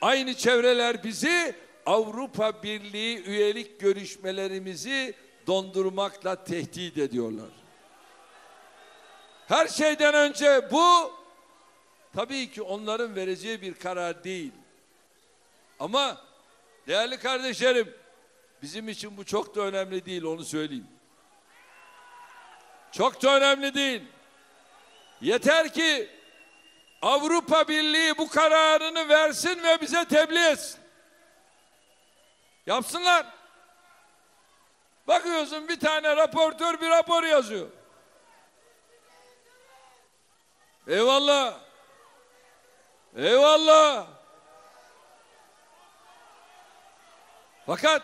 Aynı çevreler bizi Avrupa Birliği üyelik görüşmelerimizi dondurmakla tehdit ediyorlar. Her şeyden önce bu tabii ki onların vereceği bir karar değil. Ama değerli kardeşlerim, bizim için bu çok da önemli değil, onu söyleyeyim. Çok da önemli değil. Yeter ki Avrupa Birliği bu kararını versin ve bize tebliğ etsin. Yapsınlar. Bakıyorsun bir tane raportör bir rapor yazıyor. Eyvallah. Eyvallah. Fakat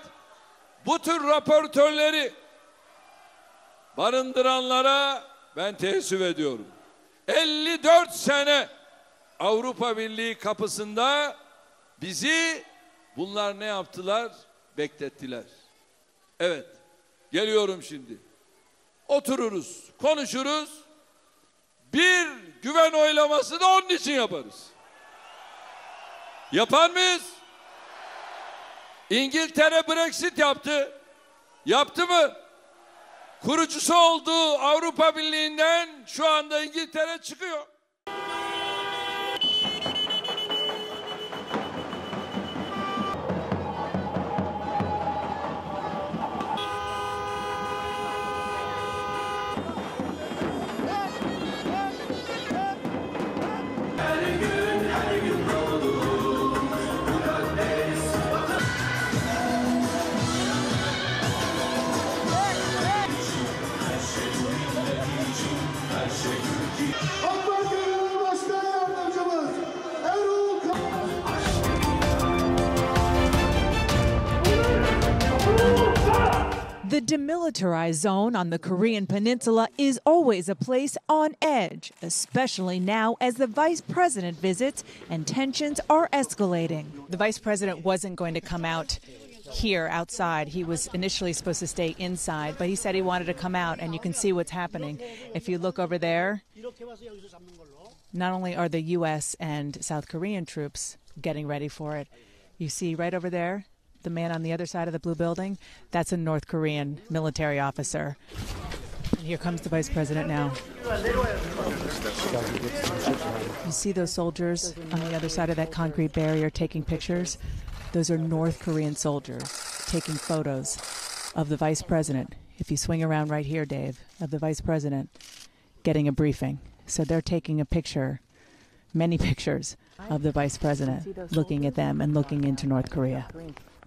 bu tür raportörleri barındıranlara ben teessüf ediyorum. 54 sene Avrupa Birliği kapısında bizi bunlar ne yaptılar? Beklettiler. Evet, geliyorum şimdi. Otururuz, konuşuruz. Bir güven oylaması da onun için yaparız. Yapar mıyız? İngiltere Brexit yaptı. Yaptı mı? Kurucusu olduğu Avrupa Birliği'nden şu anda İngiltere çıkıyor. The demilitarized zone on the Korean peninsula is always a place on edge, especially now as the vice president visits and tensions are escalating. The vice president wasn't going to come out here outside. He was initially supposed to stay inside, but he said he wanted to come out, and you can see what's happening. If you look over there, not only are the U.S. and South Korean troops getting ready for it, you see right over there, the man on the other side of the blue building, that's a North Korean military officer. And here comes the vice president now. You see those soldiers on the other side of that concrete barrier taking pictures? Those are North Korean soldiers taking photos of the vice president. If you swing around right here, Dave, of the vice president getting a briefing. So they're taking a picture, many pictures of the vice president, looking at them and looking into North Korea.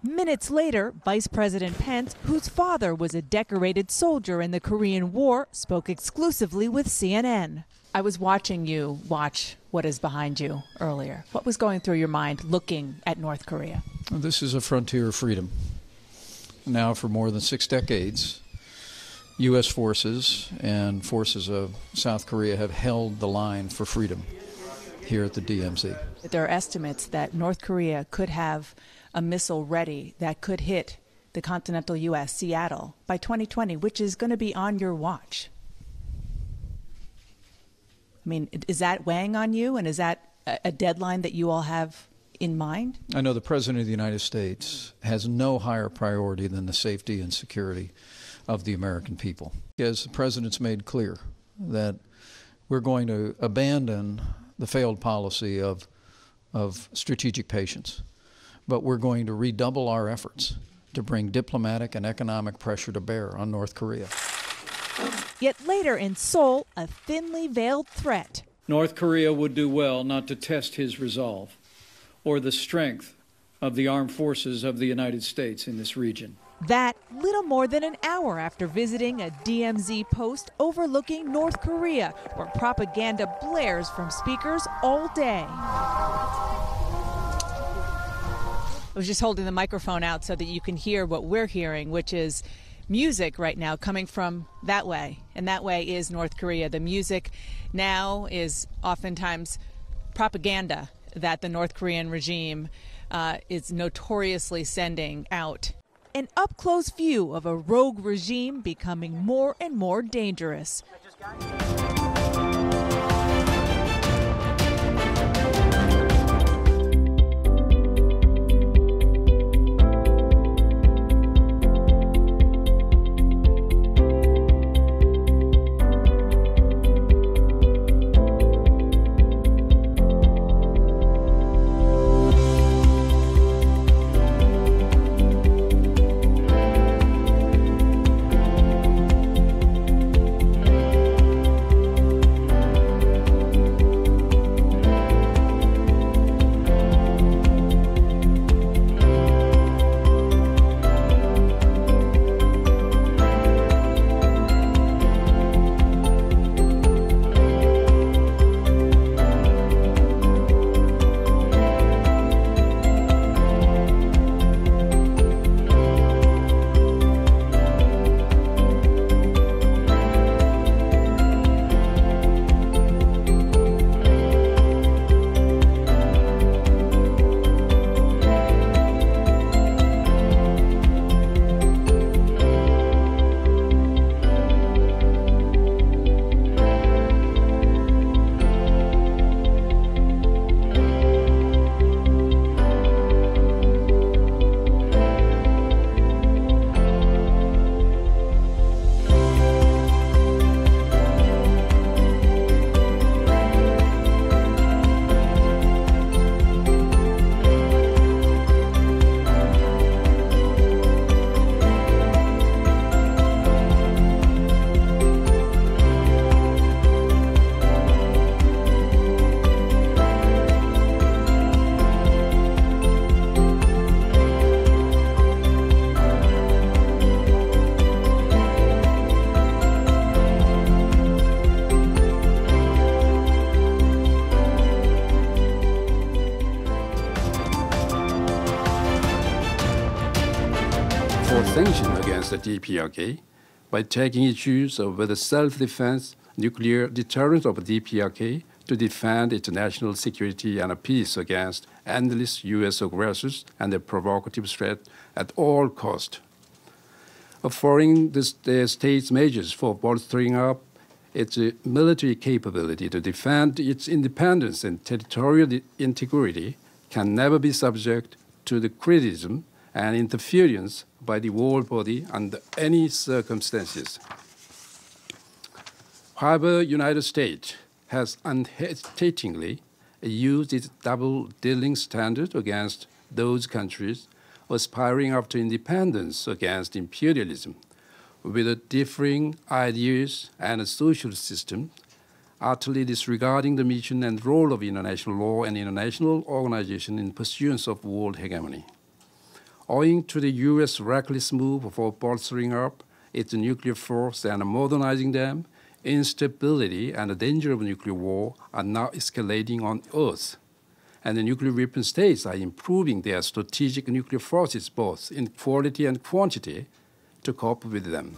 Minutes later, Vice President Pence, whose father was a decorated soldier in the Korean War, spoke exclusively with CNN. I was watching you watch what is behind you earlier. What was going through your mind looking at North Korea? This is a frontier of freedom. Now, for more than 6 decades, U.S. forces and forces of South Korea have held the line for freedom here at the DMZ. There are estimates that North Korea could have a missile ready that could hit the continental U.S., Seattle, by 2020, which is going to be on your watch. I mean, is that weighing on you, and is that a deadline that you all have in mind? I know the President of the United States has no higher priority than the safety and security of the American people. As the President's made clear that we're going to abandon the failed policy of strategic patience, but we're going to redouble our efforts to bring diplomatic and economic pressure to bear on North Korea. Yet later in Seoul, a thinly veiled threat. North Korea would do well not to test his resolve or the strength of the armed forces of the United States in this region. That little more than an hour after visiting a DMZ post overlooking North Korea, where propaganda blares from speakers all day. I was just holding the microphone out so that you can hear what we're hearing, which is music right now coming from that way. And that way is North Korea. The music now is oftentimes propaganda that the North Korean regime is notoriously sending out. An up-close view of a rogue regime becoming more and more dangerous. DPRK by taking issues of whether self-defense, nuclear deterrence of DPRK to defend international security and peace against endless U.S. aggressors and their provocative threat at all costs. Offering the state's measures for bolstering up its military capability to defend its independence and territorial integrity can never be subject to the criticism and interference by the world body under any circumstances. However, the United States has unhesitatingly used its double-dealing standard against those countries aspiring after independence against imperialism, with differing ideas and a social system, utterly disregarding the mission and role of international law and international organization in pursuance of world hegemony. Owing to the U.S. reckless move for bolstering up its nuclear force and modernizing them, instability and the danger of nuclear war are now escalating on Earth. And the nuclear weapon states are improving their strategic nuclear forces both in quality and quantity to cope with them.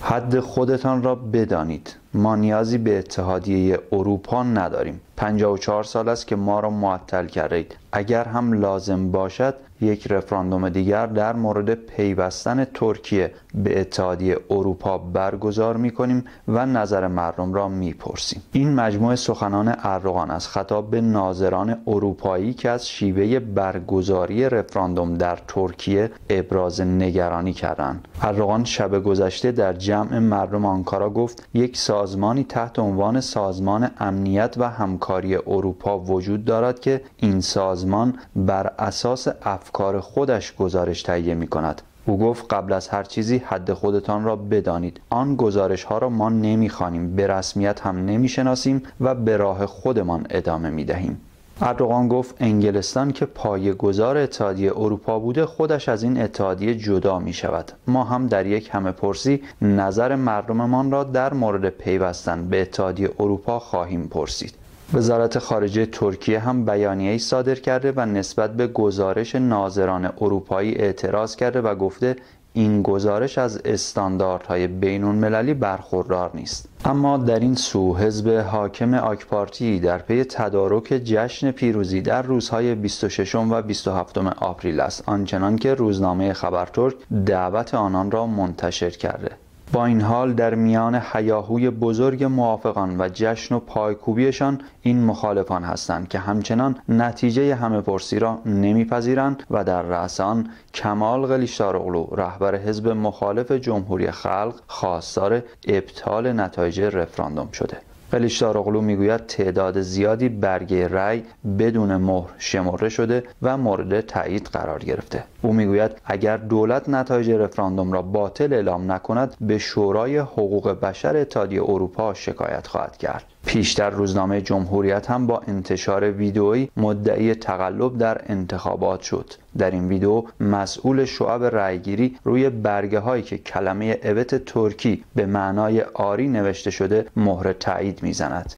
حد خودتان را بدانید. ما نیازی به اتحادیه اروپا نداریم. 54 سال است که ما را معطل کردید. اگر هم لازم باشد یک رفراندوم دیگر در مورد پیوستن ترکیه به اتحادیه اروپا برگزار می‌کنیم و نظر مردم را می‌پرسیم. این مجموعه سخنان اردوغان است خطاب به ناظران اروپایی که از شیوه برگزاری رفراندوم در ترکیه ابراز نگرانی کردند. اردوغان شب گذشته در جمع مردم آنکارا گفت یک سازمانی تحت عنوان سازمان امنیت و همکاری اروپا وجود دارد که این سازمان بر اساس افکار خودش گزارش تهیه می کند. او گفت قبل از هر چیزی حد خودتان را بدانید. آن گزارش ها را ما نمی خوانیم، به رسمیت هم نمی شناسیم و به راه خودمان ادامه می دهیم. اردوغان گفت انگلستان که پایه‌گذار اتحادیه اروپا بوده خودش از این اتحادیه جدا می شود. ما هم در یک همه‌پرسی نظر مردممان را در مورد پیوستن به اتحادیه اروپا خواهیم پرسید. وزارت خارجه ترکیه هم بیانیه‌ای صادر کرده و نسبت به گزارش ناظران اروپایی اعتراض کرده و گفته این گزارش از استانداردهای بین‌المللی برخوردار نیست. اما در این سو حزب حاکم آک پارتی در پی تدارک جشن پیروزی در روزهای 26 و 27 آپریل است، آنچنان که روزنامه خبرترک دعوت آنان را منتشر کرده. با این حال در میان هیاهوی بزرگ موافقان و جشن و پایکوبیشان این مخالفان هستند که همچنان نتیجه همه‌پرسی را نمیپذیرند و در رأس آن کمال قلیچداروغلو رهبر حزب مخالف جمهوری خلق خواستار ابطال نتایج رفراندوم شده. قلیچداروغلو میگوید تعداد زیادی برگه رأی بدون مهر شمرده شده و مورد تایید قرار گرفته. او میگوید اگر دولت نتایج رفراندوم را باطل اعلام نکند به شورای حقوق بشر اتحادیه اروپا شکایت خواهد کرد. پیشتر روزنامه جمهوریت هم با انتشار ویدئویی مدعی تقلب در انتخابات شد. در این ویدئو مسئول شعب رأیگیری روی برگه هایی که کلمه evet ترکی به معنای آری نوشته شده مهر تایید میزند.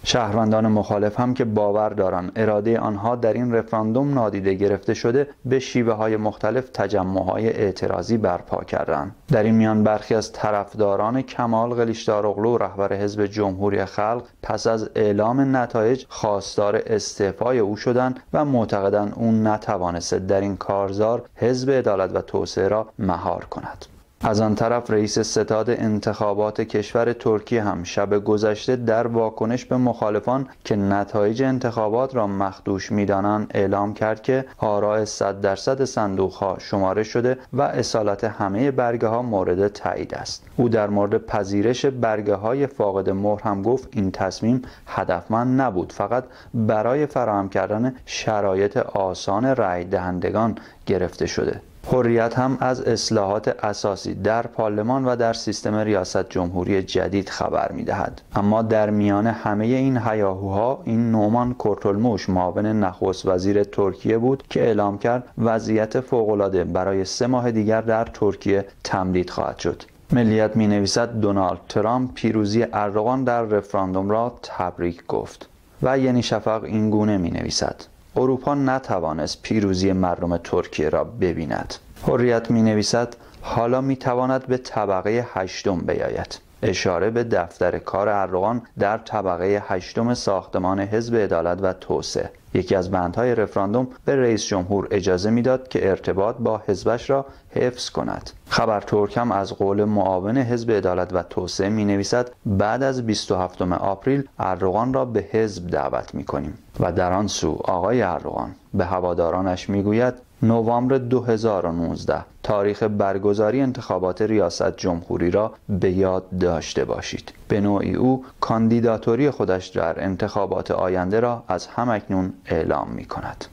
شهروندان مخالف هم که باور دارند اراده آنها در این رفراندوم نادیده گرفته شده به شیوه‌های مختلف تجمع‌های اعتراضی برپا کردند. در این میان برخی از طرفداران کمال قلیچداروغلو رهبر حزب جمهوری خلق پس از اعلام نتایج خواستار استعفای او شدند و معتقدند او نتوانسته در این کارزار حزب عدالت و توسعه را مهار کند. از آن طرف رئیس ستاد انتخابات کشور ترکیه هم شب گذشته در واکنش به مخالفان که نتایج انتخابات را مخدوش می‌دانند اعلام کرد که آراء 100% صندوق‌ها شماره شده و اصالت همه برگه‌ها مورد تایید است. او در مورد پذیرش برگه‌های فاقد مهر هم گفت این تصمیم هدفمند نبود، فقط برای فراهم کردن شرایط آسان رأی دهندگان گرفته شده. حریت هم از اصلاحات اساسی در پارلمان و در سیستم ریاست جمهوری جدید خبر می‌دهد. اما در میان همه این هیاهوها این نومان کورتولموش معاون نخست وزیر ترکیه بود که اعلام کرد وضعیت فوق‌العاده برای 3 ماه دیگر در ترکیه تمدید خواهد شد. ملیت می‌نویسد دونالد ترامپ پیروزی اردوغان در رفراندوم را تبریک گفت و یعنی شفق این گونه می‌نویسد اروپا نتوانست پیروزی مردم ترکیه را ببیند. حریت می نویسد حالا می تواند به طبقه 8 بیاید. اشاره به دفتر کار اردوغان در طبقه 8 ساختمان حزب عدالت و توسعه. یکی از بندهای رفراندوم به رئیس جمهور اجازه میداد که ارتباط با حزبش را حفظ کند. خبرترک هم از قول معاون حزب عدالت و توسعه می نویسد بعد از 27 آپریل اردوغان را به حزب دعوت می کنیم و در آن سو آقای اردوغان به هوادارانش می گوید نوامبر 2019 تاریخ برگزاری انتخابات ریاست جمهوری را به یاد داشته باشید. به نوعی او کاندیداتوری خودش در انتخابات آینده را از همکنون اعلام می کند.